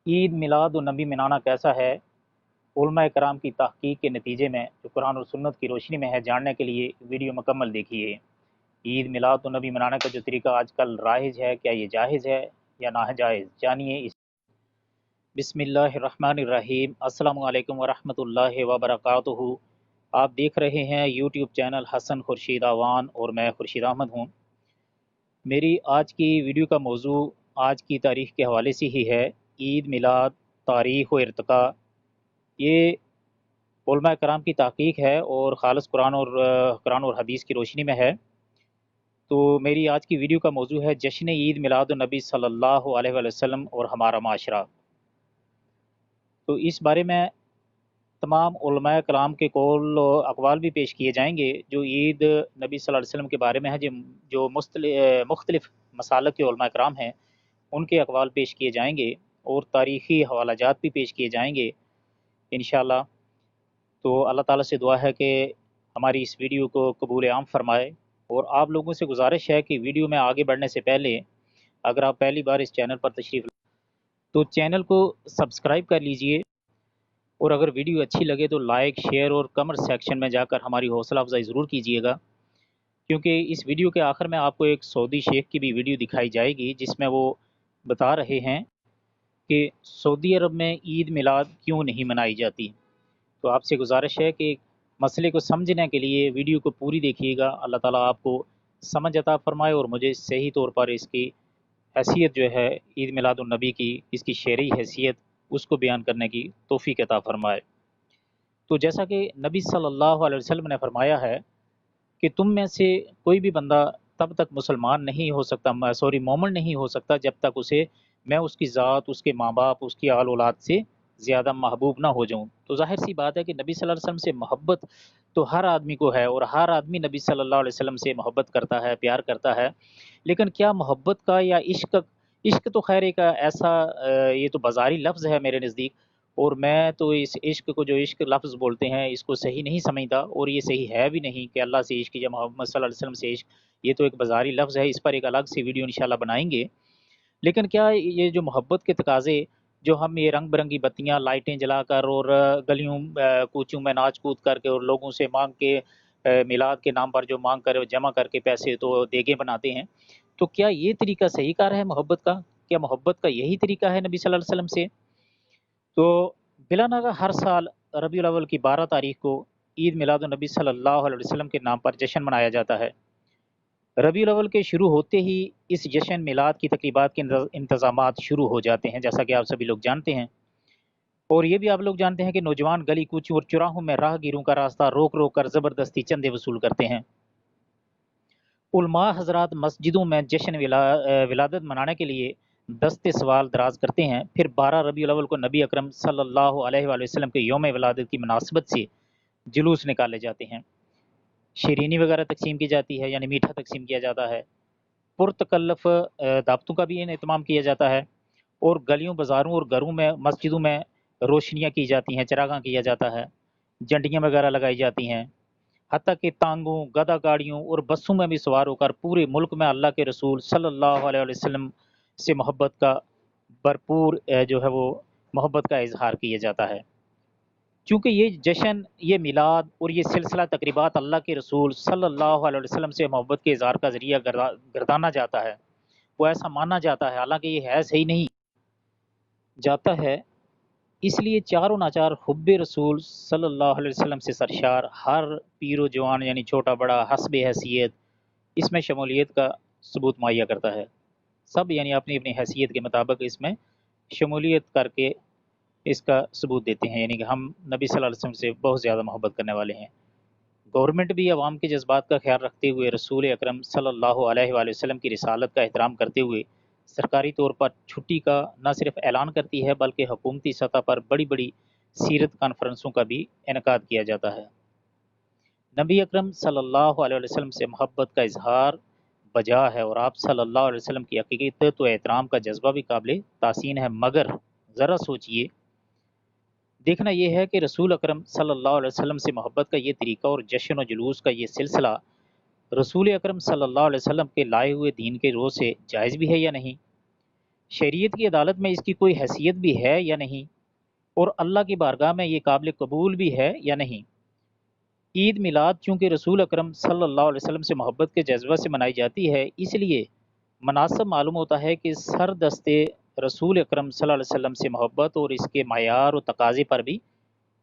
عید میلاد النبی منانا کیسا ہے؟ علماء کرام کی تحقیق کے نتیجے میں جو قرآن اور سنت کی روشنی میں ہے، جاننے کے لیے ویڈیو مکمل دیکھیے۔ عید میلاد النبی منانے کا جو طریقہ آج کل رائج ہے، کیا یہ جائز ہے یا ناجائز؟ جانیے اس۔ بسم اللہ الرحمن الرحیم۔ السلام علیکم ورحمۃ اللہ وبرکاتہ۔ آپ دیکھ رہے ہیں یوٹیوب چینل حسن خورشید اعوان اور میں خورشید احمد ہوں۔ میری آج کی ویڈیو کا موضوع آج کی تاریخ کے حوالے سے ہی ہے، عید میلاد، تاریخ و ارتقاء۔ یہ علماء کرام کی تحقیق ہے اور خالص قرآن اور حدیث کی روشنی میں ہے۔ تو میری آج کی ویڈیو کا موضوع ہے جشن عید میلاد النبی صلی اللہ علیہ وآلہ وسلم اور ہمارا معاشرہ۔ تو اس بارے میں تمام علماء کلام کے قول و اقوال بھی پیش کیے جائیں گے جو عید نبی صلی اللہ علیہ وسلم کے بارے میں ہے، جو مختلف مسالک کے علماء کرام ہیں، ان کے اقوال پیش کیے جائیں گے اور تاریخی حوالہ جات بھی پیش کیے جائیں گے انشاءاللہ۔ تو اللہ تعالیٰ سے دعا ہے کہ ہماری اس ویڈیو کو قبول عام فرمائے، اور آپ لوگوں سے گزارش ہے کہ ویڈیو میں آگے بڑھنے سے پہلے اگر آپ پہلی بار اس چینل پر تشریف تو چینل کو سبسکرائب کر لیجئے، اور اگر ویڈیو اچھی لگے تو لائک، شیئر اور کمنٹ سیکشن میں جا کر ہماری حوصلہ افزائی ضرور کیجیے گا، کیونکہ اس ویڈیو کے آخر میں آپ کو ایک سعودی شیخ کی بھی ویڈیو دکھائی جائے گی جس میں وہ بتا رہے ہیں کہ سعودی عرب میں عید میلاد کیوں نہیں منائی جاتی۔ تو آپ سے گزارش ہے کہ مسئلے کو سمجھنے کے لیے ویڈیو کو پوری دیکھیے گا۔ اللہ تعالیٰ آپ کو سمجھ عطا فرمائے اور مجھے صحیح طور پر اس کی حیثیت جو ہے عید میلاد النبی کی، اس کی شرعی حیثیت، اس کو بیان کرنے کی توفیق عطا فرمائے۔ تو جیسا کہ نبی صلی اللہ علیہ وسلم نے فرمایا ہے کہ تم میں سے کوئی بھی بندہ تب تک مسلمان نہیں ہو سکتا، مومن نہیں ہو سکتا جب تک میں اس کی ذات، اس کے ماں باپ، اس کی آل اولاد سے زیادہ محبوب نہ ہو جاؤں۔ تو ظاہر سی بات ہے کہ نبی صلی اللہ علیہ وسلم سے محبت تو ہر آدمی کو ہے، اور ہر آدمی نبی صلی اللہ علیہ وسلم سے محبت کرتا ہے، پیار کرتا ہے۔ لیکن کیا محبت کا یا عشق تو خیر ایک ایسا یہ تو بازاری لفظ ہے میرے نزدیک، اور میں تو اس عشق کو، جو عشق لفظ بولتے ہیں، اس کو صحیح نہیں سمجھتا، اور یہ صحیح ہے بھی نہیں کہ اللہ سے عشق یا محمد صلی اللہ علیہ وسلم سے عشق، یہ تو ایک بازاری لفظ ہے۔ اس پر ایک الگ سی ویڈیو انشاءاللہ بنائیں گے۔ لیکن کیا یہ جو محبت کے تقاضے، جو ہم یہ رنگ برنگی بتیاں، لائٹیں جلا کر اور گلیوں کوچوں میں ناچ کود کر کے اور لوگوں سے مانگ کے، میلاد کے نام پر جو مانگ کر جمع کر کے پیسے تو دیگیں بناتے ہیں، تو کیا یہ طریقہ صحیح کار ہے محبت کا؟ کیا محبت کا یہی طریقہ ہے نبی صلی اللہ علیہ وسلم سے؟ تو بلا ناغہ ہر سال ربیع الاول کی 12 تاریخ کو عید میلاد النبی صلی اللہ علیہ وسلم کے نام پر جشن منایا جاتا ہے۔ ربیع الاول کے شروع ہوتے ہی اس جشن میلاد کی تقریبات کے انتظامات شروع ہو جاتے ہیں، جیسا کہ آپ سبھی لوگ جانتے ہیں، اور یہ بھی آپ لوگ جانتے ہیں کہ نوجوان گلی کوچوں اور چوراہوں میں راہ گیروں کا راستہ روک روک کر زبردستی چندے وصول کرتے ہیں۔ علماء حضرات مسجدوں میں جشن ولادت منانے کے لیے دست سوال دراز کرتے ہیں۔ پھر 12 ربیع الاول کو نبی اکرم صلی اللہ علیہ وآلہ وسلم کے یوم ولادت کی مناسبت سے جلوس نکالے جاتے ہیں، شیرینی وغیرہ تقسیم کی جاتی ہے، یعنی میٹھا تقسیم کیا جاتا ہے، پرتکلف دعوتوں کا بھی اہتمام کیا جاتا ہے، اور گلیوں، بازاروں اور گھروں میں، مسجدوں میں روشنیاں کی جاتی ہیں، چراغاں کیا جاتا ہے، جھنڈیاں وغیرہ لگائی جاتی ہیں، حتیٰ کہ تانگوں، گدا گاڑیوں اور بسوں میں بھی سوار ہو کر پورے ملک میں اللہ کے رسول صلی اللہ علیہ وسلم سے محبت کا بھرپور جو ہے وہ محبت کا اظہار کیا جاتا ہے۔ چونکہ یہ جشن، یہ میلاد اور یہ سلسلہ تقریبات اللہ کے رسول صلی اللہ علیہ وسلم سے محبت کے اظہار کا ذریعہ گردانا جاتا ہے، وہ ایسا مانا جاتا ہے، حالانکہ یہ ہے صحیح نہیں جاتا ہے۔ اس لیے چار و ناچار حب رسول صلی اللہ علیہ وسلم سے سرشار ہر پیر و جوان، یعنی چھوٹا بڑا، حسب حیثیت اس میں شمولیت کا ثبوت مہیا کرتا ہے۔ سب یعنی اپنی اپنی حیثیت کے مطابق اس میں شمولیت کر کے اس کا ثبوت دیتے ہیں، یعنی کہ ہم نبی صلی اللہ علیہ وسلم سے بہت زیادہ محبت کرنے والے ہیں۔ گورنمنٹ بھی عوام کے جذبات کا خیال رکھتے ہوئے رسول اکرم صلی اللہ علیہ وآلہ وسلم کی رسالت کا احترام کرتے ہوئے سرکاری طور پر چھٹی کا نہ صرف اعلان کرتی ہے بلکہ حکومتی سطح پر بڑی بڑی سیرت کانفرنسوں کا بھی انعقاد کیا جاتا ہے۔ نبی اکرم صلی اللہ علیہ وسلم سے محبت کا اظہار بجا ہے، اور آپ صلی اللہ علیہ وسلم کی عقیدت و احترام کا جذبہ بھی قابل تحسین ہے، مگر ذرا سوچئے، دیکھنا یہ ہے کہ رسول اکرم صلی اللہ علیہ وسلم سے محبت کا یہ طریقہ اور جشن و جلوس کا یہ سلسلہ رسول اکرم صلی اللہ علیہ وسلم کے لائے ہوئے دین کے روح سے جائز بھی ہے یا نہیں؟ شریعت کی عدالت میں اس کی کوئی حیثیت بھی ہے یا نہیں، اور اللہ کی بارگاہ میں یہ قابل قبول بھی ہے یا نہیں۔ عید میلاد چونکہ رسول اکرم صلی اللہ علیہ وسلم سے محبت کے جذبہ سے منائی جاتی ہے، اس لیے مناسب معلوم ہوتا ہے کہ سر دستے رسول اکرم صلی اللہ علیہ وسلم سے محبت اور اس کے معیار و تقاضے پر بھی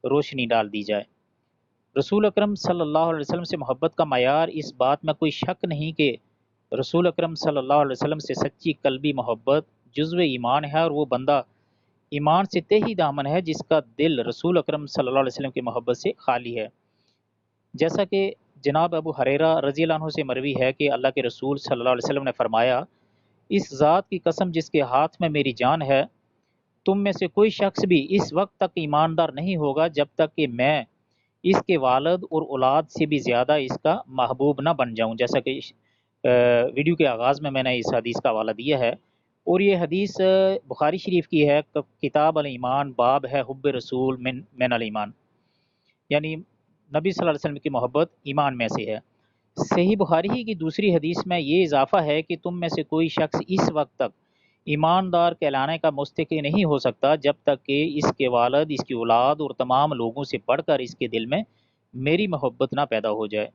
روشنی ڈال دی جائے۔ رسول اکرم صلی اللہ علیہ وسلم سے محبت کا معیار، اس بات میں کوئی شک نہیں کہ رسول اکرم صلی اللہ علیہ وسلم سے سچی قلبی محبت جزو ایمان ہے، اور وہ بندہ ایمان سے تہی دامن ہے جس کا دل رسول اکرم صلی اللہ علیہ وسلم کی محبت سے خالی ہے۔ جیسا کہ جناب ابو ہریرہ رضی اللہ عنہ سے مروی ہے کہ اللہ کے رسول صلی اللہ علیہ وسلم نے فرمایا، اس ذات کی قسم جس کے ہاتھ میں میری جان ہے، تم میں سے کوئی شخص بھی اس وقت تک ایماندار نہیں ہوگا جب تک کہ میں اس کے والد اور اولاد سے بھی زیادہ اس کا محبوب نہ بن جاؤں، جیسا کہ ویڈیو کے آغاز میں نے اس حدیث کا حوالہ دیا ہے۔ اور یہ حدیث بخاری شریف کی ہے، کتاب الایمان، باب ہے حب رسول من الایمان، یعنی نبی صلی اللہ علیہ وسلم کی محبت ایمان میں سے ہے۔ صحیح بخاری ہی کی دوسری حدیث میں یہ اضافہ ہے کہ تم میں سے کوئی شخص اس وقت تک ایماندار کہلانے کا مستحق نہیں ہو سکتا جب تک کہ اس کے والد، اس کی اولاد اور تمام لوگوں سے بڑھ کر اس کے دل میں میری محبت نہ پیدا ہو جائے۔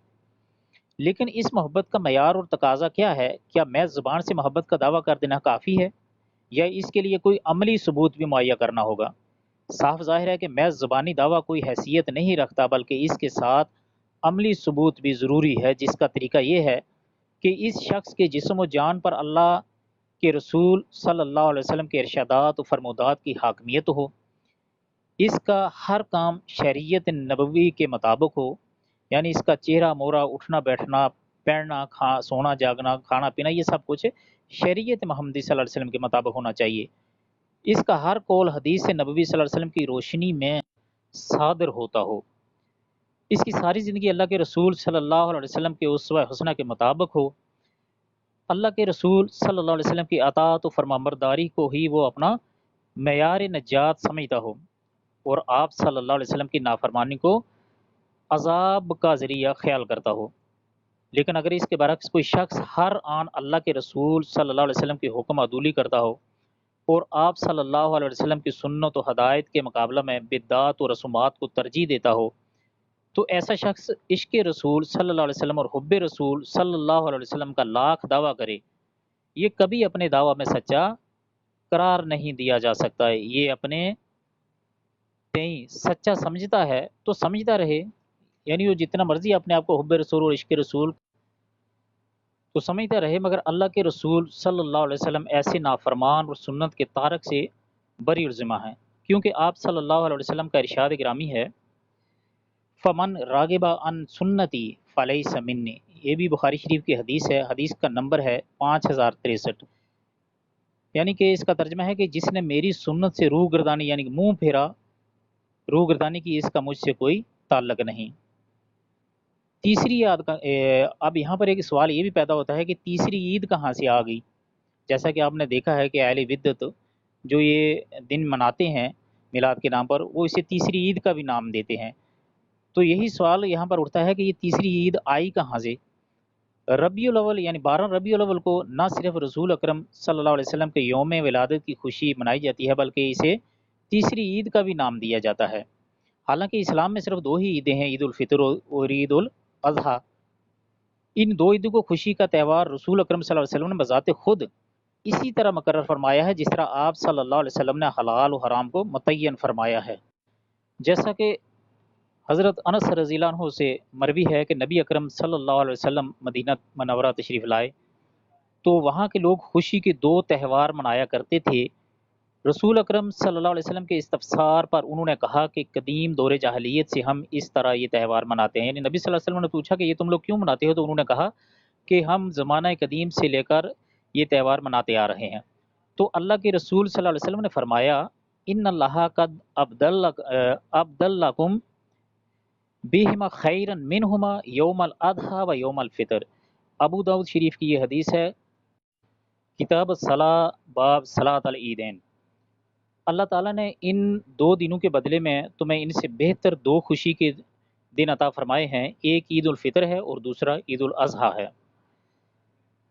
لیکن اس محبت کا معیار اور تقاضا کیا ہے؟ کیا محض زبان سے محبت کا دعویٰ کر دینا کافی ہے، یا اس کے لیے کوئی عملی ثبوت بھی مہیا کرنا ہوگا؟ صاف ظاہر ہے کہ محض زبانی دعویٰ کوئی حیثیت نہیں رکھتا، بلکہ اس کے ساتھ عملی ثبوت بھی ضروری ہے، جس کا طریقہ یہ ہے کہ اس شخص کے جسم و جان پر اللہ کے رسول صلی اللہ علیہ وسلم کے ارشادات و فرمودات کی حاکمیت ہو، اس کا ہر کام شریعت نبوی کے مطابق ہو، یعنی اس کا چہرہ مورا، اٹھنا بیٹھنا، پہننا، سونا جاگنا، کھانا پینا، یہ سب کچھ شریعت محمدی صلی اللہ علیہ وسلم کے مطابق ہونا چاہیے۔ اس کا ہر قول حدیث نبوی صلی اللہ علیہ وسلم کی روشنی میں صادر ہوتا ہو، اس کی ساری زندگی اللہ کے رسول صلی اللہ علیہ وسلم کے اسوہ حسنہ کے مطابق ہو، اللہ کے رسول صلی اللہ علیہ وسلم کی اطاعت و فرمانبرداری کو ہی وہ اپنا معیار نجات سمجھتا ہو، اور آپ صلی اللہ علیہ وسلم کی نافرمانی کو عذاب کا ذریعہ خیال کرتا ہو۔ لیکن اگر اس کے برعکس کوئی شخص ہر آن اللہ کے رسول صلی اللہ علیہ وسلم کی حکم عدولی کرتا ہو اور آپ صلی اللہ علیہ وسلم کی سنت و ہدایت کے مقابلہ میں بدعات و رسومات کو ترجیح دیتا ہو، تو ایسا شخص عشق رسول صلی اللہ علیہ وسلم اور حب رسول صلی اللہ علیہ وسلم کا لاکھ دعویٰ کرے، یہ کبھی اپنے دعویٰ میں سچا قرار نہیں دیا جا سکتا ہے۔ یہ اپنے تئیں سچا سمجھتا ہے تو سمجھتا رہے، یعنی وہ جتنا مرضی اپنے آپ کو حب رسول اور عشق رسول تو سمجھتا رہے، مگر اللہ کے رسول صلی اللہ علیہ وسلم ایسے نافرمان اور سنت کے تارک سے بری الذمہ ہیں، کیونکہ آپ صلی اللہ علیہ وسلم کا ارشاد گرامی ہے، فمن راغب عن سنتی فلیس منی، یہ بھی بخاری شریف کی حدیث ہے، حدیث کا نمبر ہے 5063، یعنی کہ اس کا ترجمہ ہے کہ جس نے میری سنت سے روح گردانی یعنی کہ منہ پھیرا، روح گردانی کی، اس کا مجھ سے کوئی تعلق نہیں۔ تیسری عید کا اب یہاں پر ایک سوال یہ بھی پیدا ہوتا ہے کہ تیسری عید کہاں سے آ گئی؟ جیسا کہ آپ نے دیکھا ہے کہ اہل بدعت جو یہ دن مناتے ہیں میلاد کے نام پر، وہ اسے تیسری عید کا بھی نام دیتے ہیں۔ تو یہی سوال یہاں پر اٹھتا ہے کہ یہ تیسری عید آئی کہاں سے؟ ربیع الاول یعنی 12 ربیع الاول کو نہ صرف رسول اکرم صلی اللہ علیہ وسلم کے یوم ولادت کی خوشی منائی جاتی ہے، بلکہ اسے تیسری عید کا بھی نام دیا جاتا ہے۔ حالانکہ اسلام میں صرف 2 ہی عیدیں ہیں، عید الفطر اور عید الاضحیٰ۔ ان 2 عیدوں کو خوشی کا تہوار رسول اکرم صلی اللہ علیہ وسلم نے بذات خود اسی طرح مقرر فرمایا ہے جس طرح آپ صلی اللہ علیہ وسلم نے حلال و حرام کو متعین فرمایا ہے۔ جیسا کہ حضرت انس رضی اللہ عنہ سے مروی ہے کہ نبی اکرم صلی اللہ علیہ وسلم مدینہ منورہ تشریف لائے تو وہاں کے لوگ خوشی کے 2 تہوار منایا کرتے تھے۔ رسول اکرم صلی اللہ علیہ وسلم کے استفسار پر انہوں نے کہا کہ قدیم دور جاہلیت سے ہم اس طرح یہ تہوار مناتے ہیں، یعنی نبی صلی اللہ علیہ وسلم نے پوچھا کہ یہ تم لوگ کیوں مناتے ہو؟ تو انہوں نے کہا کہ ہم زمانہ قدیم سے لے کر یہ تہوار مناتے آ رہے ہیں۔ تو اللہ کے رسول صلی اللہ علیہ وسلم نے فرمایا، ان اللہ قد ابدلکم بہما خیرا منہما یوم الاضحیٰ و یوم الفطر۔ ابو داؤد شریف کی یہ حدیث ہے، کتاب الصلاۃ، باب صلاۃ العیدین۔ اللہ تعالیٰ نے ان 2 دنوں کے بدلے میں تمہیں ان سے بہتر 2 خوشی کے دن عطا فرمائے ہیں، ایک عید الفطر ہے اور دوسرا عید الاضحیٰ ہے۔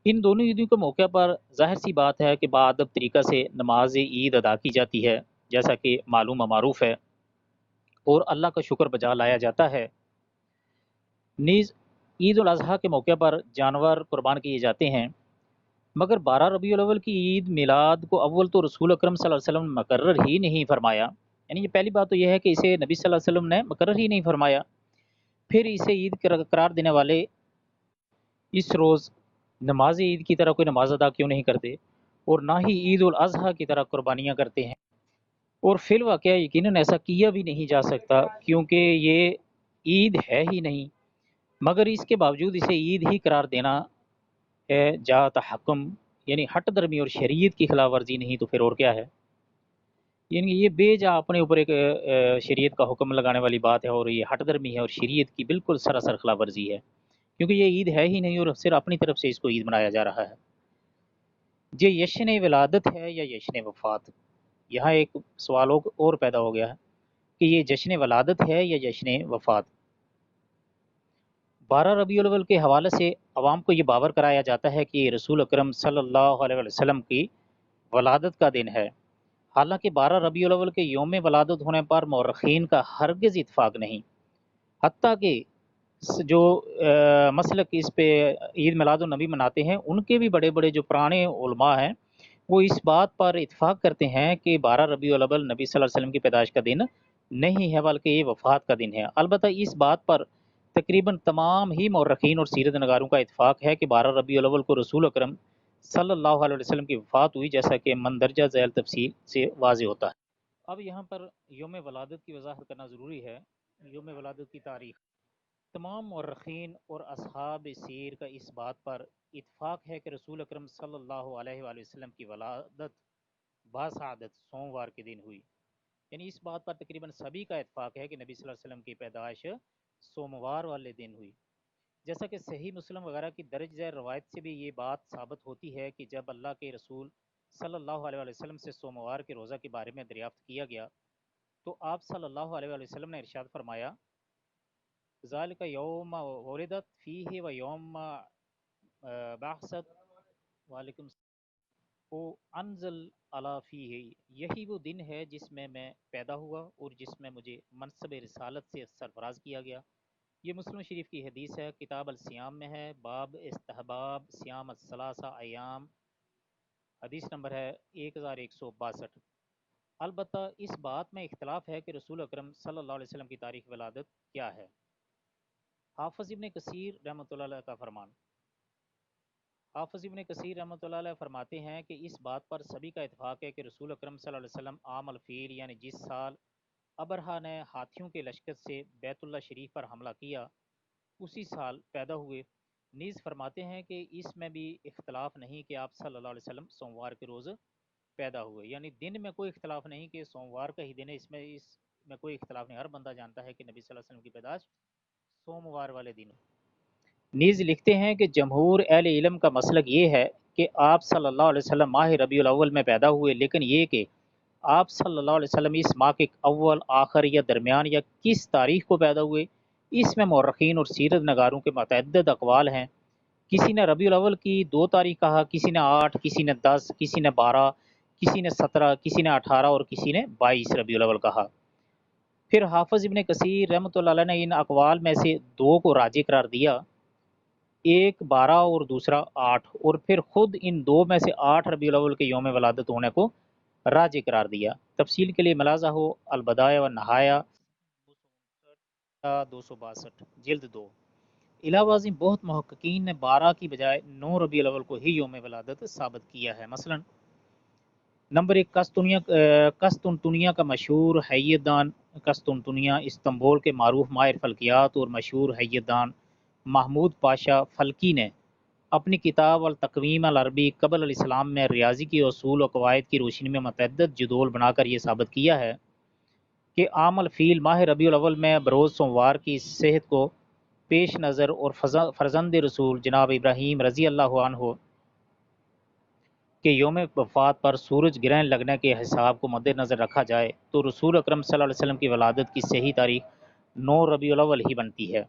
ان دونوں عیدوں کے موقع پر ظاہر سی بات ہے کہ باادب طریقہ سے نماز عید ادا کی جاتی ہے، جیسا کہ معلوم و معروف ہے، اور اللہ کا شکر بجا لایا جاتا ہے۔ نیز عید الاضحیٰ کے موقع پر جانور قربان کیے جاتے ہیں، مگر 12 ربیع الاول کی عید میلاد کو اول تو رسول اکرم صلی اللہ علیہ وسلم نے مقرر ہی نہیں فرمایا۔ یعنی یہ پہلی بات تو یہ ہے کہ اسے نبی صلی اللہ علیہ وسلم نے مقرر ہی نہیں فرمایا۔ پھر اسے عید قرار دینے والے اس روز نماز عید کی طرح کوئی نماز ادا کیوں نہیں کرتے، اور نہ ہی عید الاضحیٰ کی طرح قربانیاں کرتے ہیں، اور فی الواقع یقیناً ایسا کیا بھی نہیں جا سکتا کیونکہ یہ عید ہے ہی نہیں، مگر اس کے باوجود اسے عید ہی قرار دینا ہے جا تحکم، یعنی ہٹ درمی اور شریعت کی خلاف ورزی نہیں تو پھر اور کیا ہے؟ یعنی یہ بے جا اپنے اوپر ایک شریعت کا حکم لگانے والی بات ہے، اور یہ ہٹ درمی ہے اور شریعت کی بالکل سراسر خلاف ورزی ہے، کیونکہ یہ عید ہے ہی نہیں اور صرف اپنی طرف سے اس کو عید منایا جا رہا ہے۔ یہ جشن ولادت ہے یا جشن وفات؟ یہاں ایک سوال اور پیدا ہو گیا ہے کہ یہ جشن ولادت ہے یا جشن وفات۔ 12 ربیع الاول کے حوالے سے عوام کو یہ باور کرایا جاتا ہے کہ یہ رسول اکرم صلی اللہ علیہ وسلم کی ولادت کا دن ہے، حالانکہ 12 ربیع الاول کے یوم ولادت ہونے پر مورخین کا ہرگز اتفاق نہیں، حتیٰ کہ جو مسلک اس پہ عید میلاد النبی مناتے ہیں ان کے بھی بڑے بڑے جو پرانے علماء ہیں وہ اس بات پر اتفاق کرتے ہیں کہ 12 ربیع الاول نبی صلی اللہ علیہ وسلم کی پیدائش کا دن نہیں ہے بلکہ یہ وفات کا دن ہے۔ البتہ اس بات پر تقریباً تمام ہی مورخین اور سیرت نگاروں کا اتفاق ہے کہ 12 ربیع الاول کو رسول اکرم صلی اللہ علیہ وسلم کی وفات ہوئی، جیسا کہ مندرجہ ذیل تفصیل سے واضح ہوتا ہے۔ اب یہاں پر یوم ولادت کی وضاحت کرنا ضروری ہے۔ یوم ولادت کی تاریخ، تمام مورخین اور اصحاب سیر کا اس بات پر اتفاق ہے کہ رسول اکرم صلی اللہ علیہ وآلہ وسلم کی ولادت باسعادت سوموار کے دن ہوئی، یعنی اس بات پر تقریباً سبھی کا اتفاق ہے کہ نبی صلی اللہ علیہ وسلم کی پیدائش سوموار والے دن ہوئی، جیسا کہ صحیح مسلم وغیرہ کی درج ذیل روایت سے بھی یہ بات ثابت ہوتی ہے کہ جب اللہ کے رسول صلی اللہ علیہ وآلہ وسلم سے سوموار کے روزہ کے بارے میں دریافت کیا گیا تو آپ صلی اللہ علیہ وآلہ وسلم نے ارشاد فرمایا، ذالک یوم ولدت فیہ و یوم بعثت وعلیکم او انزل علی فیہ، یہی وہ دن ہے جس میں پیدا ہوا اور جس میں مجھے منصب رسالت سے سرفراز کیا گیا۔ یہ مسلم شریف کی حدیث ہے، کتاب الصیام میں ہے، باب استحباب صیام الثلاثہ ایام، حدیث نمبر ہے 1162۔ البتہ اس بات میں اختلاف ہے کہ رسول اکرم صلی اللہ علیہ وسلم کی تاریخ ولادت کیا ہے۔ حافظ ابن کثیر رحمۃ اللہ علیہ کا فرمان، حافظ ابن کثیر رحمۃ اللہ علیہ فرماتے ہیں کہ اس بات پر سبھی کا اتفاق ہے کہ رسول اکرم صلی اللہ علیہ وسلم عام الفیل یعنی جس سال ابرہہ نے ہاتھیوں کے لشکر سے بیت اللہ شریف پر حملہ کیا اسی سال پیدا ہوئے۔ نیز فرماتے ہیں کہ اس میں بھی اختلاف نہیں کہ آپ صلی اللہ علیہ وسلم سوموار کے روز پیدا ہوئے، یعنی دن میں کوئی اختلاف نہیں کہ سوموار کا ہی دن ہے، اس میں کوئی اختلاف نہیں، ہر بندہ جانتا ہے کہ نبی صلی اللہ علیہ وسلم کی پیدائش سوموار والے دن۔ نیز لکھتے ہیں کہ جمہور اہل علم کا مسلک یہ ہے کہ آپ صلی اللہ علیہ وسلم ماہ ربیع الاول میں پیدا ہوئے، لیکن یہ کہ آپ صلی اللہ علیہ وسلم اس ماہ کے اول، آخر یا درمیان یا کس تاریخ کو پیدا ہوئے، اس میں مورخین اور سیرت نگاروں کے متعدد اقوال ہیں۔ کسی نے ربیع الاول کی 2 تاریخ کہا، کسی نے 8، کسی نے 10، کسی نے 12، کسی نے 17، کسی نے 18 اور کسی نے 22 ربیع الاول کہا۔ پھر حافظ ابن کثیر رحمۃ اللہ علیہ نے ان اقوال میں سے 2 کو راجح قرار دیا، ایک 12 اور دوسرا 8، اور پھر خود ان 2 میں سے 8 ربیع الاول کے یوم ولادت ہونے کو راجح قرار دیا۔ تفصیل کے لیے ملاحظہ ہو البدایہ و نہایہ 262 جلد 2۔ علاوہ ازیں بہت محققین نے 12 کی بجائے 9 ربیع الاول کو ہی یوم ولادت ثابت کیا ہے۔ مثلا نمبر 1 قسطنطنیہ کا مشہور حیدان قسطنطنیہ استنبول کے معروف ماہر فلکیات اور مشہور حیدان محمود پاشا فلکی نے اپنی کتاب التقویم العربی قبل الاسلام میں ریاضی کے اصول و قواعد کی روشنی میں متعدد جدول بنا کر یہ ثابت کیا ہے کہ عام الفیل ماہ ربیع الاول میں بروز سوموار کی صحت کو پیش نظر اور فرزند رسول جناب ابراہیم رضی اللہ عنہ کہ یوم وفات پر سورج گرہن لگنے کے حساب کو مد نظر رکھا جائے تو رسول اکرم صلی اللہ علیہ وسلم کی ولادت کی صحیح تاریخ 9 ربیع الاول ہی بنتی ہے۔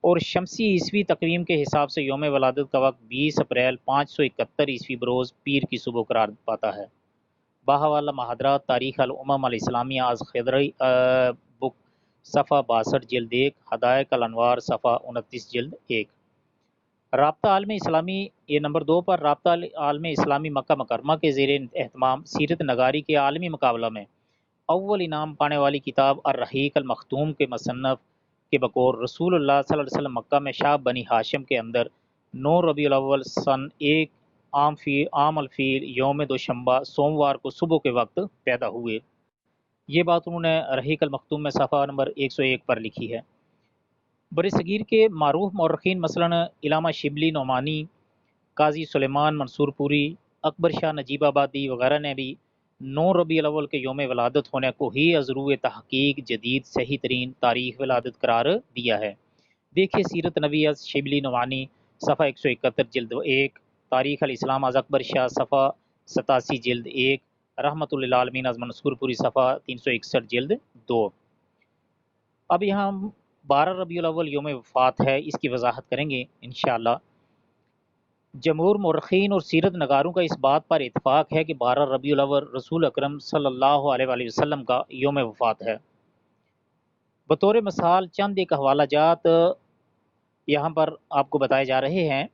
اور شمسی عیسوی تقویم کے حساب سے یوم ولادت کا وقت 20 اپریل 571 عیسوی بروز پیر کی صبح قرار پاتا ہے۔ باہوالا محاضرات تاریخ الامم الاسلامیہ از خضری بک صفحہ 62 جلد 1، حدائق الانوار صفحہ 29 جلد 1۔ رابطہ عالم اسلامی، یہ نمبر 2 پر رابطہ عالم اسلامی مکہ مکرمہ کے زیر اہتمام سیرت نگاری کے عالمی مقابلہ میں اول انعام پانے والی کتاب الرحیق المختوم کے مصنف کے بقول رسول اللہ صلی اللہ علیہ وسلم مکہ میں شعب بنی ہاشم کے اندر 9 ربیع الاول سن 1 عام الفیل یوم دوشنبہ سوموار کو صبح کے وقت پیدا ہوئے۔ یہ بات انہوں نے رحیق المختوم میں صفحہ نمبر 101 پر لکھی ہے۔ برصغیر کے معروف مورخین مثلاً علامہ شبلی نعمانی، قاضی سلیمان منصور پوری، اکبر شاہ نجیب آبادی وغیرہ نے بھی 9 ربیع الاول کے یوم ولادت ہونے کو ہی ازرو تحقیق جدید صحیح ترین تاریخ ولادت قرار دیا ہے۔ دیکھیے سیرت نبی از شبلی نعمانی صفحہ 171 جلد 1، تاریخ الاسلام از اکبر شاہ صفحہ 87 جلد 1، رحمت للعالمین از منصور پوری صفحہ 361 جلد 2۔ اب یہاں 12 ربیع الاول یوم وفات ہے، اس کی وضاحت کریں گے انشاءاللہ۔ جمہور مورخین اور سیرت نگاروں کا اس بات پر اتفاق ہے کہ 12 ربیع الاول رسول اکرم صلی اللہ علیہ وآلہ وسلم کا یوم وفات ہے۔ بطور مثال چند ایک حوالہ جات یہاں پر آپ کو بتائے جا رہے ہیں۔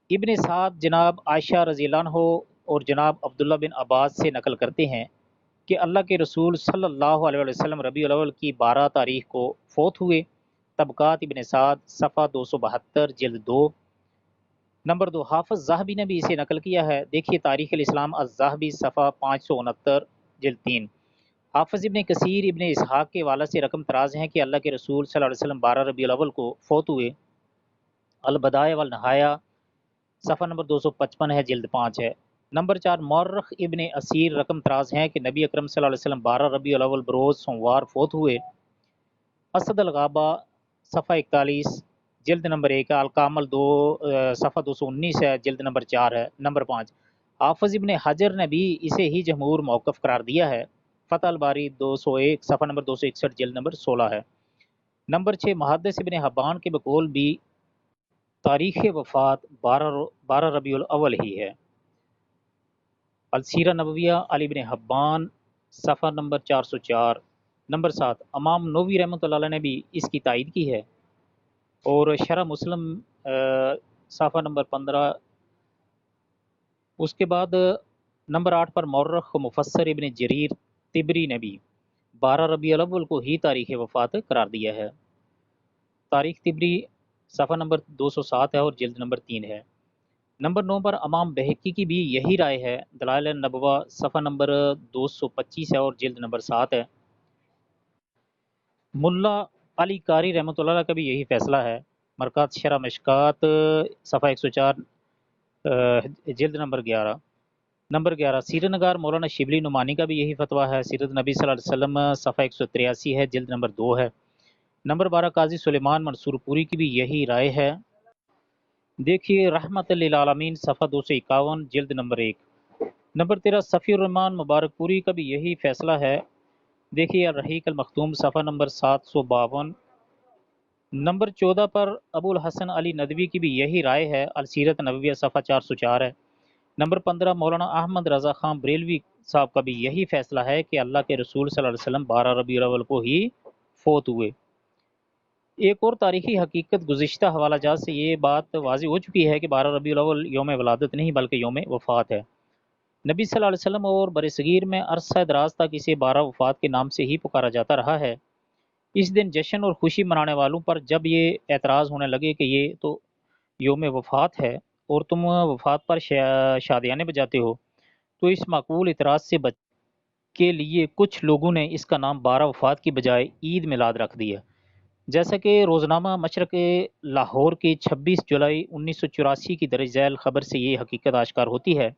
ابن سعد جناب عائشہ رضی اللہ عنہ اور جناب عبداللہ بن عباس سے نقل کرتے ہیں کہ اللہ کے رسول صلی اللہ علیہ وسلم ربیع الاول کی 12 تاریخ کو فوت ہوئے۔ طبقات ابن سعد صفحہ 272 جلد 2۔ نمبر 2، حافظ ذہبی نے بھی اسے نقل کیا ہے، دیکھیے تاریخ الاسلام الذہبی صفحہ 569 جلد 3۔ حافظ ابن کثیر ابن اسحاق کے والد سے رقم تراز ہیں کہ اللہ کے رسول صلی اللہ علیہ وسلم 12 ربیع الاول کو فوت ہوئے۔ البدایہ والنہایہ صفحہ نمبر 255 ہے جلد 5 ہے۔ نمبر 4، مورخ ابن اسیر رقم تراز ہیں کہ نبی اکرم صلی اللہ علیہ وسلم 12 ربیع الاول بروز سوموار فوت ہوئے۔ اسد الغابہ صفحہ 41 جلد نمبر 1، الکامل 2 صفحہ 219 ہے جلد نمبر 4 ہے۔ نمبر 5، حافظ ابن حجر نے بھی اسے ہی جمہور موقف قرار دیا ہے، فتح الباری 201 صفحہ نمبر 261 جلد نمبر 16 ہے۔ نمبر 6، محدث ابن حبان کے بقول بھی تاریخ وفات 12 ربیع الاول ہی ہے۔ السیرہ نبویہ علی بن حبان صفحہ نمبر 404۔ نمبر 7، امام نووی رحمۃ اللہ علیہ نے بھی اس کی تائید کی ہے، اور شرح مسلم صفحہ نمبر 15۔ اس کے بعد نمبر 8 پر مورخ و مفسر ابن جریر طبری نے بھی 12 ربیع الاول کو ہی تاریخ وفات قرار دیا ہے۔ تاریخ طبری صفحہ نمبر 207 ہے اور جلد نمبر 3 ہے۔ نمبر 9 پر امام بہقی کی بھی یہی رائے ہے، دلائل النبوہ صفحہ نمبر 225 ہے اور جلد نمبر 7 ہے۔ ملا علی قاری رحمۃ اللہ علیہ کا بھی یہی فیصلہ ہے، مرکات شرح مشکات صفحہ 104 جلد نمبر 11۔ نمبر 11، سیرت نگار مولانا شبلی نعمانی کا بھی یہی فتویٰ ہے، سیرت نبی صلی اللہ علیہ وسلم صفحہ 183 ہے جلد نمبر 2 ہے۔ نمبر 12، قاضی سلیمان منصور پوری کی بھی یہی رائے ہے، دیکھیے رحمت للعالمین صفحہ 251 جلد نمبر 1۔ نمبر 13، صفی الرحمان مبارک پوری کا بھی یہی فیصلہ ہے، دیکھیے الرحیق المختوم صفحہ نمبر 752۔ نمبر 14 پر ابو الحسن علی ندوی کی بھی یہی رائے ہے، السیرت نبویہ صفحہ 404 ہے۔ نمبر 15، مولانا احمد رضا خان بریلوی صاحب کا بھی یہی فیصلہ ہے کہ اللہ کے رسول صلی اللہ علیہ وسلم 12 ربیع الاول کو ہی فوت ہوئے۔ ایک اور تاریخی حقیقت گزشتہ حوالہ جات سے یہ بات واضح ہو چکی ہے کہ 12 ربیع الاول یوم ولادت نہیں بلکہ یوم وفات ہے۔ نبی صلی اللہ علیہ وسلم اور برصغیر میں عرصہ دراز تک اسے 12 وفات کے نام سے ہی پکارا جاتا رہا ہے۔ اس دن جشن اور خوشی منانے والوں پر جب یہ اعتراض ہونے لگے کہ یہ تو یوم وفات ہے اور تم وفات پر شادیانے بجاتے ہو، تو اس معقول اعتراض سے بچ کے لیے کچھ لوگوں نے اس کا نام 12 وفات کی بجائے عید میلاد رکھ دیا، جیسا کہ روزنامہ مشرق لاہور کی 26 جولائی 1984 کی درج ذیل خبر سے یہ حقیقت آشکار ہوتی ہے۔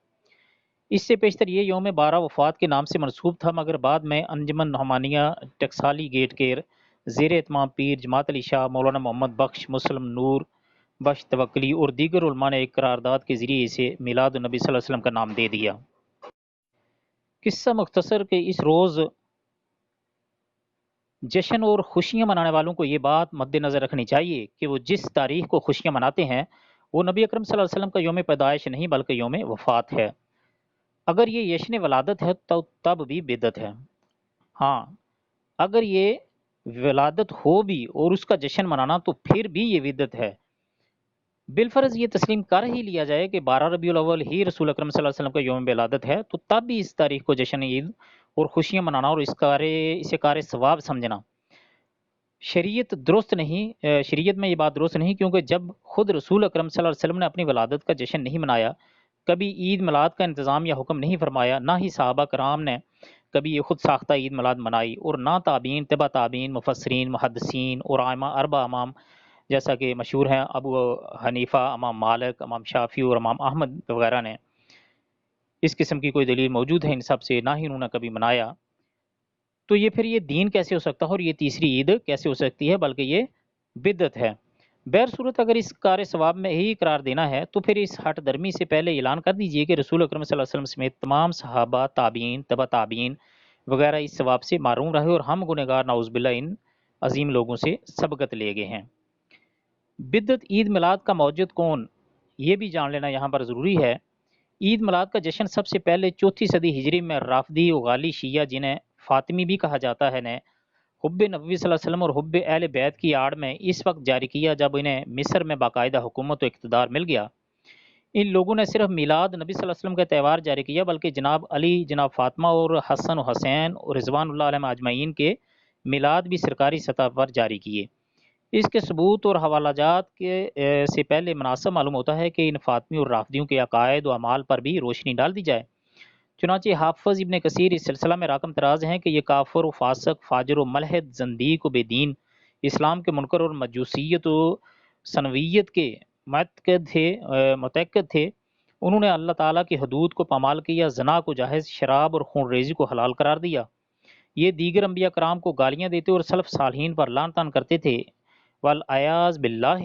اس سے پیشتر یہ یوم 12 وفات کے نام سے منسوب تھا، مگر بعد میں انجمن نعمانیہ ٹکسالی گیٹ کے زیر اہتمام پیر جماعت علی شاہ، مولانا محمد بخش، مسلم نور بخش توکلی اور دیگر علماء نے ایک قرارداد کے ذریعے اسے میلاد النبی صلی اللہ علیہ وسلم کا نام دے دیا۔ قصہ مختصر کہ اس روز جشن اور خوشیاں منانے والوں کو یہ بات مد نظر رکھنی چاہیے کہ وہ جس تاریخ کو خوشیاں مناتے ہیں وہ نبی اکرم صلی اللہ علیہ وسلم کا یوم پیدائش نہیں بلکہ یوم وفات ہے۔ اگر یہ جشن ولادت ہے تو تب بھی بدعت ہے۔ ہاں، اگر یہ ولادت ہو بھی اور اس کا جشن منانا تو پھر بھی یہ بدعت ہے۔ بالفرض یہ تسلیم کر ہی لیا جائے کہ 12 ربیع الاول ہی رسول اکرم صلی اللہ علیہ وسلم کا یوم ولادت ہے تو تب بھی اس تاریخ کو جشن عید اور خوشیاں منانا اور اسے کار ثواب سمجھنا شریعت میں یہ بات درست نہیں، کیونکہ جب خود رسول اکرم صلی اللہ علیہ وسلم نے اپنی ولادت کا جشن نہیں منایا، کبھی عید میلاد کا انتظام یا حکم نہیں فرمایا، نہ ہی صحابہ کرام نے کبھی یہ خود ساختہ عید میلاد منائی، اور نہ تابعین، تبع تابعین، مفسرین، محدثین اور ائمہ اربعہ امام جیسا کہ مشہور ہیں ابو حنیفہ، امام مالک، امام شافعی اور امام احمد وغیرہ نے اس قسم کی کوئی دلیل موجود ہے ان سب سے، نہ ہی انہوں نے کبھی منایا۔ تو یہ پھر یہ دین کیسے ہو سکتا ہے اور یہ تیسری عید کیسے ہو سکتی ہے، بلکہ یہ بدعت ہے۔ بہر صورت اگر اس کار ثواب میں ہی قرار دینا ہے تو پھر اس ہٹ درمی سے پہلے اعلان کر دیجئے کہ رسول اکرم صلی اللہ علیہ وسلم سمیت تمام صحابہ، تابعین، تبع تابعین وغیرہ اس ثواب سے محروم رہے اور ہم گنہگار نعوذ باللہ ان عظیم لوگوں سے سبقت لے گئے ہیں۔ بدعت عید میلاد کا موجد کون، یہ بھی جان لینا یہاں پر ضروری ہے۔ عید میلاد کا جشن سب سے پہلے 4 صدی ہجری میں رافضی و غالی شیعہ، جنہیں فاطمی بھی کہا جاتا ہے، نے حب نبوی صلی اللہ علیہ وسلم اور حب اہل بیت کی آڑ میں اس وقت جاری کیا جب انہیں مصر میں باقاعدہ حکومت و اقتدار مل گیا۔ ان لوگوں نے صرف میلاد نبی صلی اللہ علیہ وسلم کا تہوار جاری کیا، بلکہ جناب علی، جناب فاطمہ اور حسن و حسین اور رضوان اللہ علیہ اجمعین کے میلاد بھی سرکاری سطح پر جاری کیے۔ اس کے ثبوت اور حوالہ جات سے پہلے مناسب معلوم ہوتا ہے کہ ان فاطمی اور رافضیوں کے عقائد و اعمال پر بھی روشنی ڈال دی جائے۔ چنانچہ حافظ ابن کثیر اس سلسلہ میں راکم تراز ہیں کہ یہ کافر و فاسق، فاجر و ملحد، زندیق و بے دین، اسلام کے منکر اور مجوسیت و ثنویت کے متعقد تھے۔ انہوں نے اللہ تعالیٰ کی حدود کو پامال کیا، زنا کو جائز، شراب اور خون ریزی کو حلال قرار دیا۔ یہ دیگر انبیاء کرام کو گالیاں دیتے اور سلف صالحین پر لعن طعن کرتے تھے، والعیاذ باللہ۔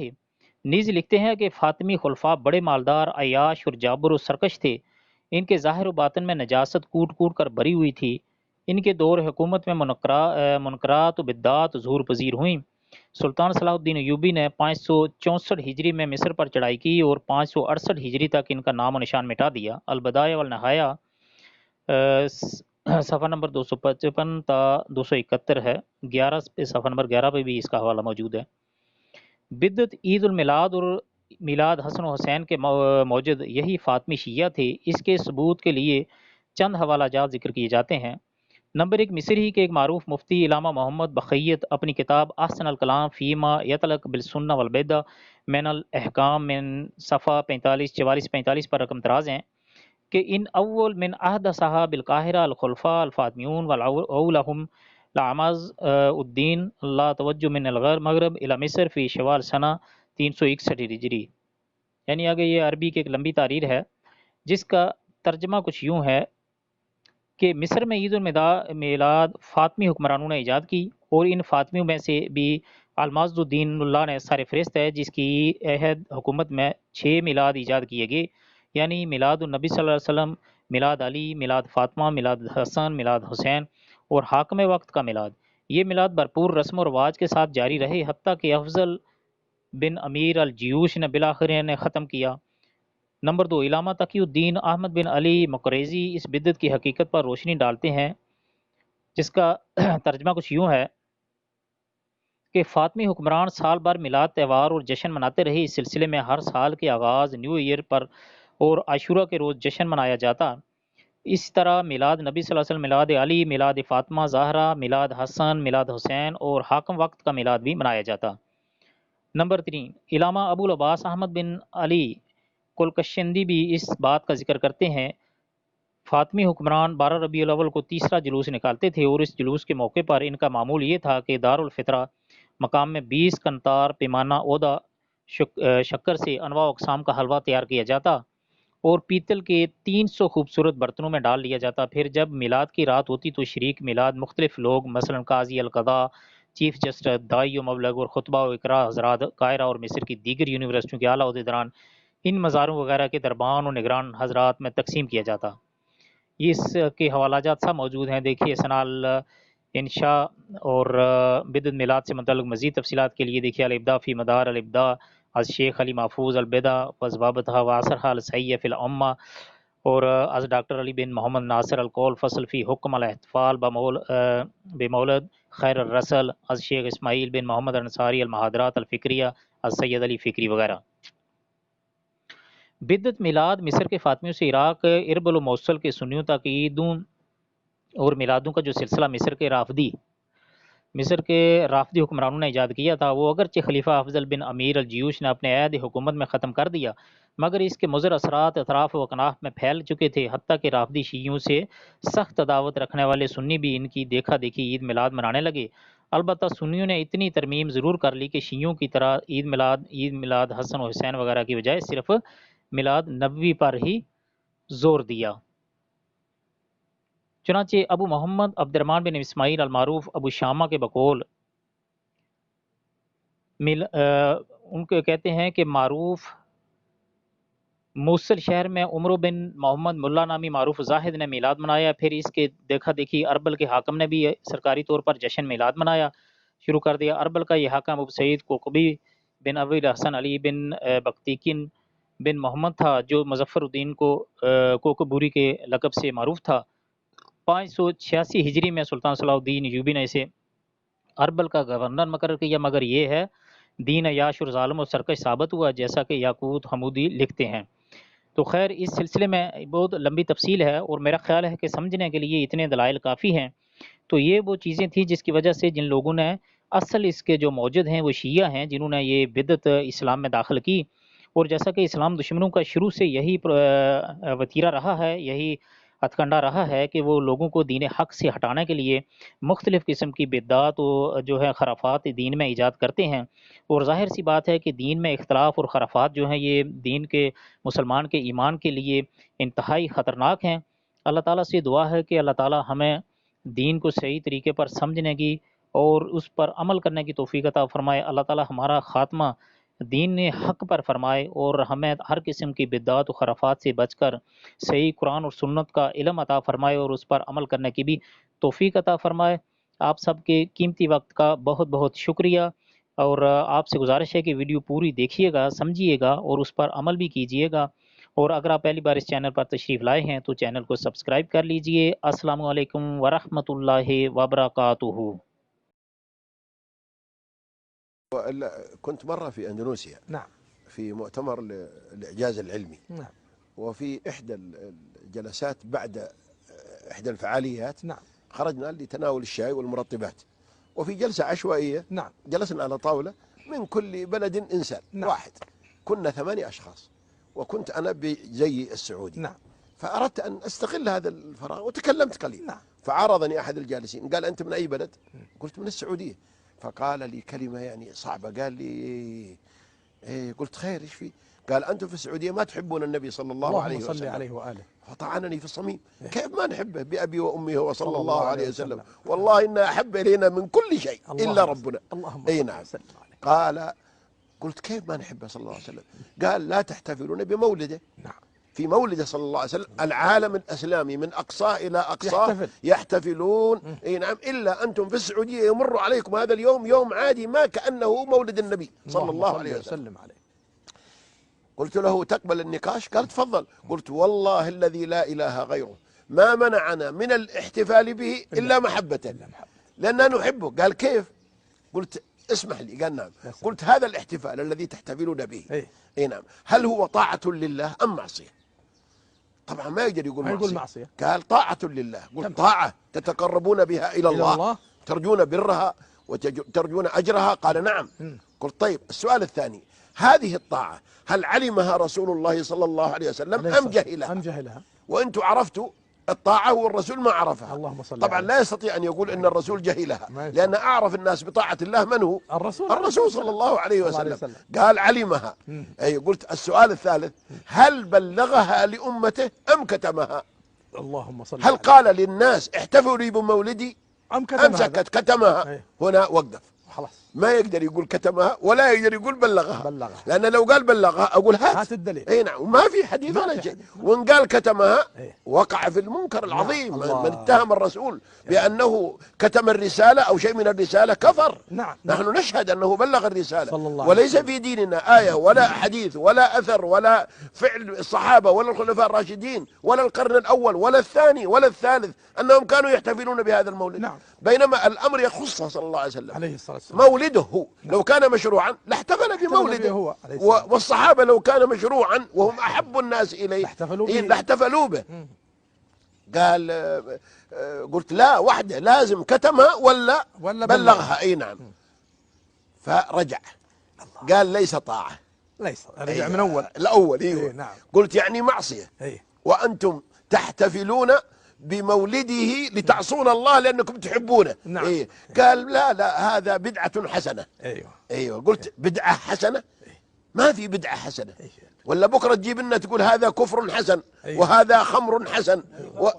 نیز لکھتے ہیں کہ فاطمی خلفاء بڑے مالدار، عیاش اور جابر و سرکش تھے، ان کے ظاہر و باطن میں نجاست کوٹ کوٹ کر بری ہوئی تھی۔ ان کے دور حکومت میں منکرات و بدعات ظہور پذیر ہوئیں۔ سلطان صلاح الدین ایوبی نے 564 ہجری میں مصر پر چڑھائی کی اور 568 ہجری تک ان کا نام و نشان مٹا دیا۔ البدایہ والنہایہ صفحہ نمبر 255 تا 271 ہے، 11 صفحہ نمبر 11 پہ بھی اس کا حوالہ موجود ہے۔ بدعت عید الميلاد اور میلاد حسن و حسین کے موجد یہی فاطمی شیعہ تھے۔ اس کے ثبوت کے لیے چند حوالہ جات ذکر کیے جاتے ہیں۔ نمبر 1، مصر ہی کے ایک معروف مفتی علامہ محمد بقیت اپنی کتاب احسن الکلام فیما یتعلق بالسنہ والبدع من الاحکام من صفحہ 44 پر رقم تراز ہیں کہ ان اول من احدثها بالقاہرہ الخلفاء الفاطمیون والاولہم لعمز الدین اللہ توجہ من المغرب الى مصر فی شوال سنہ 361 ہجری۔ یعنی آگے یہ عربی کی ایک لمبی تحریر ہے جس کا ترجمہ کچھ یوں ہے کہ مصر میں عید المیلاد فاطمی حکمرانوں نے ایجاد کی، اور ان فاطمیوں میں سے بھی الماظ الدین اللہ نے سر فہرست ہے، جس کی عہد حکومت میں 6 میلاد ایجاد کیے گئے، یعنی میلاد النبی صلی اللہ علیہ وسلم، میلاد علی، میلاد فاطمہ، میلاد حسن، میلاد حسین اور حاکم وقت کا میلاد۔ یہ میلاد بھرپور رسم و رواج کے ساتھ جاری رہے، حتیٰ کہ افضل بن امیر الجیوش نے بالآخر نے ختم کیا۔ نمبر 2، علامہ تقی الدین احمد بن علی مقریزی اس بدعت کی حقیقت پر روشنی ڈالتے ہیں، جس کا ترجمہ کچھ یوں ہے کہ فاطمی حکمران سال بھر میلاد تہوار اور جشن مناتے رہے۔ اس سلسلے میں ہر سال کے آغاز نیو ایئر پر اور عاشورہ کے روز جشن منایا جاتا۔ اس طرح میلاد نبی صلی اللہ علیہ وسلم، میلاد علی، میلاد فاطمہ زہرا، میلاد حسن، میلاد حسین اور حاکم وقت کا میلاد بھی منایا جاتا۔ نمبر 3، علامہ ابو العباس احمد بن علی کلکشندی بھی اس بات کا ذکر کرتے ہیں۔ فاطمی حکمران 12 ربیع الاول کو تیسرا جلوس نکالتے تھے، اور اس جلوس کے موقع پر ان کا معمول یہ تھا کہ دار الفطرہ مقام میں 20 کنتار پیمانہ عہدہ شکر سے انواع و اقسام کا حلوہ تیار کیا جاتا اور پیتل کے 300 خوبصورت برتنوں میں ڈال لیا جاتا۔ پھر جب میلاد کی رات ہوتی تو شریک میلاد مختلف لوگ، مثلا قاضی القضاء، چیف جسٹس، داعی و مبلغ اور خطبہ و اقرا حضرات قاہرہ اور مصر کی دیگر یونیورسٹیوں کے اعلیٰ عہدیداران، ان مزاروں وغیرہ کے دربان و نگران حضرات میں تقسیم کیا جاتا۔ اس کے حوالہ جات سب موجود ہیں، دیکھیے سنال انشاء اور بدعت میلاد سے متعلق مزید تفصیلات کے لیے دیکھیے الابداع فی مدار الابداع از شیخ علی محفوظ البدع وضوابطها واثرها الصحیح فی الامہ، اور از ڈاکٹر علی بن محمد ناصر القول فصل فی حکم الاحتفال بمولد خیر الرسل از شیخ اسماعیل بن محمد انصاری المحاضرات الفکریہ از سید علی فکری وغیرہ۔ بدعت میلاد مصر کے فاطمیوں سے عراق اربل و موصل کے سنیوں تک عیدوں اور میلادوں کا جو سلسلہ مصر کے رافضی حکمرانوں نے ایجاد کیا تھا، وہ اگرچہ خلیفہ افضل بن امیر الجیوش نے اپنے عہد حکومت میں ختم کر دیا، مگر اس کے مضر اثرات اطراف و اکناف میں پھیل چکے تھے، حتیٰ کہ رافضی شیعوں سے سخت عداوت رکھنے والے سنی بھی ان کی دیکھا دیکھی عید میلاد منانے لگے۔ البتہ سنیوں نے اتنی ترمیم ضرور کر لی کہ شیعوں کی طرح عید میلاد حسن و حسین وغیرہ کی بجائے صرف میلاد نبوی پر ہی زور دیا۔ چنانچہ ابو محمد عبد الرحمن بن اسماعیل المعروف ابو شامہ کے بقول ان کو کہتے ہیں کہ معروف موصل شہر میں عمرو بن محمد ملا نامی معروف زاہد نے میلاد منایا، پھر اس کے دیکھا دیکھی اربل کے حاکم نے بھی سرکاری طور پر جشن میلاد منایا شروع کر دیا۔ اربل کا یہ حاکم ابو سعید کوکبی بن ابی الحسن علی بن بختیکن بن محمد تھا، جو مظفر الدین کوکبوری کے لقب سے معروف تھا۔ 586 ہجری میں سلطان صلاح الدین ایوبی نے اسے اربل کا گورنر مقرر کیا، مگر یہ ہے دین عیاش اور ظالم و سرکش ثابت ہوا، جیسا کہ یاقوت حمودی لکھتے ہیں۔ تو خیر اس سلسلے میں بہت لمبی تفصیل ہے، اور میرا خیال ہے کہ سمجھنے کے لیے اتنے دلائل کافی ہیں۔ تو یہ وہ چیزیں تھیں جس کی وجہ سے جن لوگوں نے اصل اس کے جو موجد ہیں وہ شیعہ ہیں، جنہوں نے یہ بدعت اسلام میں داخل کی، اور جیسا کہ اسلام دشمنوں کا شروع سے یہی وتیرہ رہا ہے، یہی ہتھ کنڈہ رہا ہے کہ وہ لوگوں کو دین حق سے ہٹانے کے لیے مختلف قسم کی بدعات و جو ہے خرافات دین میں ایجاد کرتے ہیں، اور ظاہر سی بات ہے کہ دین میں اختلاف اور خرافات جو ہیں یہ دین کے مسلمان کے ایمان کے لیے انتہائی خطرناک ہیں۔ اللہ تعالیٰ سے دعا ہے کہ اللہ تعالیٰ ہمیں دین کو صحیح طریقے پر سمجھنے کی اور اس پر عمل کرنے کی توفیق عطا فرمائے۔ اللہ تعالیٰ ہمارا خاتمہ دین حق پر فرمائے، اور ہمیں ہر قسم کی بدعات و خرافات سے بچ کر صحیح قرآن اور سنت کا علم عطا فرمائے اور اس پر عمل کرنے کی بھی توفیق عطا فرمائے۔ آپ سب کے قیمتی وقت کا بہت بہت شکریہ، اور آپ سے گزارش ہے کہ ویڈیو پوری دیکھیے گا، سمجھیے گا اور اس پر عمل بھی کیجیے گا، اور اگر آپ پہلی بار اس چینل پر تشریف لائے ہیں تو چینل کو سبسکرائب کر لیجئے۔ السلام علیکم ورحمۃ اللہ وبرکاتہ۔ كنت مرة في أندونيسيا، نعم، في مؤتمر الإعجاز العلمي، نعم، وفي إحدى الجلسات بعد إحدى الفعاليات نعم، خرجنا لتناول الشاي والمرطبات، وفي جلسة عشوائية نعم، جلسنا على طاولة من كل بلد إنسان نعم. واحد، كنا 8 أشخاص، وكنت أنا بزي السعودي، نعم، فأردت أن أستغل هذا الفراغ وتكلمت قليل. نعم، فعارضني أحد الجالسين قال: أنت من أي بلد؟ قلت: من السعودية. فقال لي كلمة يعني صعبة، قال لي إيه؟ قلت: خير إيش في؟ قال: أنتم في السعودية ما تحبون النبي صلى الله عليه وسلم. اللهم صل عليه وآله. فطعنني في الصميم. كيف ما نحبه؟ بأبي وأمي هو صلى الله عليه وسلم، والله إن أحب إلينا من كل شيء إلا ربنا. اللهم أي صل نعم. وسلم عليه. قال: قلت: كيف ما نحبه صلى الله عليه وسلم؟ قال: لا تحتفلون بمولده. نعم، في مولده صلى الله عليه وسلم العالم الإسلامي من أقصاه إلى أقصاه يحتفلون. أي نعم، إلا أنتم في السعودية يمر عليكم هذا اليوم يوم عادي ما كأنه مولد النبي صلى الله عليه وسلم. قلت له: تقبل النقاش؟ قال: تفضل. قلت: والله الذي لا إله غيره ما منعنا من الاحتفال به إلا محبة، لأننا نحبه. قال: كيف؟ قلت: اسمح لي. قال: نعم. قلت: هذا الاحتفال الذي تحتفلون به أي نعم، هل هو طاعة لله أم معصية؟ طبعا ما يقدر يقول معصية. قال: طاعة لله. قلت: طاعة تتقربون بها إلى الله، ترجون برها وترجون أجرها؟ قال: نعم. قلت: طيب، السؤال الثاني، هذه الطاعة هل علمها رسول الله صلى الله عليه وسلم أم جهلها؟ وأنتم عرفتوا الطاعة والرسول ما عرفها. اللهم صل طبعا عليه. لا يستطيع أن يقول إن الرسول جهلها، لأن أعرف الناس بطاعة الله من هو؟ الرسول صلى الله عليه وسلم. قال: علمها. أي. قلت: السؤال الثالث، هل بلغها لأمته أم كتمها؟ اللهم صل. هل قال للناس احتفلوا بمولدي أم سكت كتمها؟ أي. هنا وقف. خلاص. ما يقدر يقول كتمها ولا يقدر يقول بلغها. لأن لو قال بلغها أقول هات الدليل. اي نعم، وما في حديث ولا شيء. وإن قال كتمها وقع في المنكر العظيم. من اتهم الرسول بأنه كتم الرسالة أو شيء من الرسالة كفر. نحن نشهد أنه بلغ الرسالة، وليس في ديننا آية ولا حديث ولا أثر ولا فعل الصحابة ولا الخلفاء الراشدين ولا القرن الأول ولا الثاني ولا الثالث أنهم كانوا يحتفلون بهذا المولد. بينما الأمر يخصه صلى الله عليه وسلم عليه الصلاة والسلام. مولده هو لو كان مشروعا لاحتفل بمولده، والصحابة لو كان مشروعا وهم أحب الناس إليه لاحتفلوا به. قال قلت لا وحده، لازم كتمها ولا بلغها. اي نعم. فرجع قال ليس طاعة، ليس رجع من أول الأول. ايوه نعم. قلت يعني معصية وأنتم تحتفلون بمولده لتعصون الله لأنكم تحبونه. نعم. قال لا لا، هذا بدعة حسنة. ايوه قلت بدعة حسنة؟ ما في بدعة حسنة. ولا بكرة تجيب لنا تقول هذا كفر حسن وهذا خمر حسن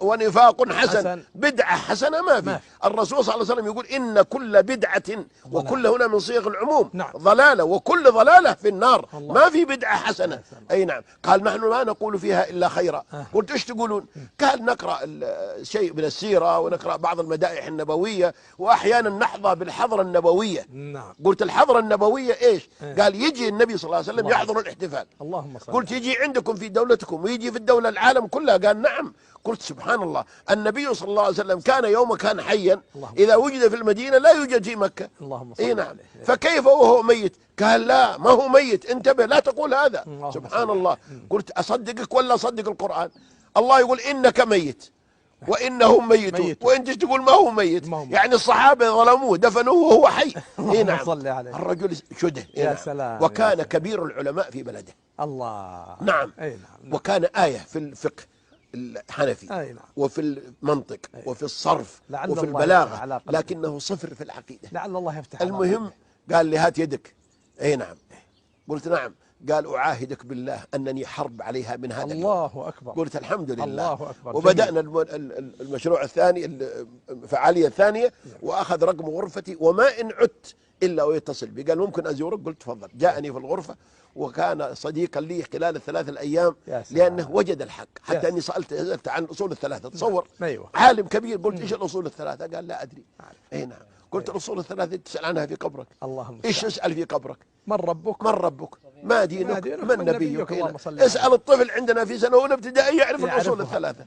ونفاق حسن. بدعة حسنة ما في. الرسول صلى الله عليه وسلم يقول إن كل بدعة، وكل هنا من صيغ العموم، ضلالة، وكل ضلالة في النار. ما في بدعة حسنة. أي نعم. قال نحن ما نقول فيها إلا خيرا. قلت إيش تقولون؟ قال نقرأ شيء من السيرة ونقرأ بعض المدائح النبوية وأحيانا نحظى بالحضرة النبوية. قلت الحضرة النبوية إيش؟ قال يجي النبي صلى الله عليه وسلم يحضر الاحتفال. قلت يجي عندكم في دولتكم ويجي في الدولة العالم كلها؟ قال نعم. قلت سبحان الله، النبي صلى الله عليه وسلم كان يوم كان حيا إذا وجد في المدينة لا يوجد في مكة. اي نعم. فكيف وهو ميت؟ قال لا ما هو ميت، انتبه لا تقول هذا. سبحان الله. قلت أصدقك ولا أصدق القرآن؟ الله يقول إنك ميت وإنهم ميتون، وانت تقول ما هو ميت. يعني الصحابة ظلموه دفنوه وهو حي. اي نعم. الرجل شده. يا سلام. وكان كبير العلماء في بلده. الله. نعم. وكان آية في الفقه الحنفي وفي المنطق وفي الصرف وفي البلاغة، لكنه صفر في العقيدة. لعل الله يفتح. المهم قال لي هات يدك. اي نعم. قلت نعم. قال أعاهدك بالله أنني حرب عليها من هذا اليوم. الله أكبر. قلت الحمد لله. الله أكبر. وبدأنا المشروع الثاني، الفعالية الثانية، وأخذ رقم غرفتي وما إن عدت إلا ويتصل بي قال ممكن أزورك؟ قلت تفضل. جاءني في الغرفة وكان صديقا لي خلال الثلاث الأيام لأنه وجد الحق. حتى أني سألت عن الأصول الثلاثة. تصور عالم كبير. قلت إيش الأصول الثلاثة؟ قال لا أدري. أي نعم. قلت الأصول الثلاثة تسأل عنها في قبرك. إيش اسأل في قبرك؟ من ربك؟ من ربك؟ ما دينك؟ من نبيك؟ اسأل الطفل عندنا في سنة أولى ابتدائية يعرف الأصول الثلاثة.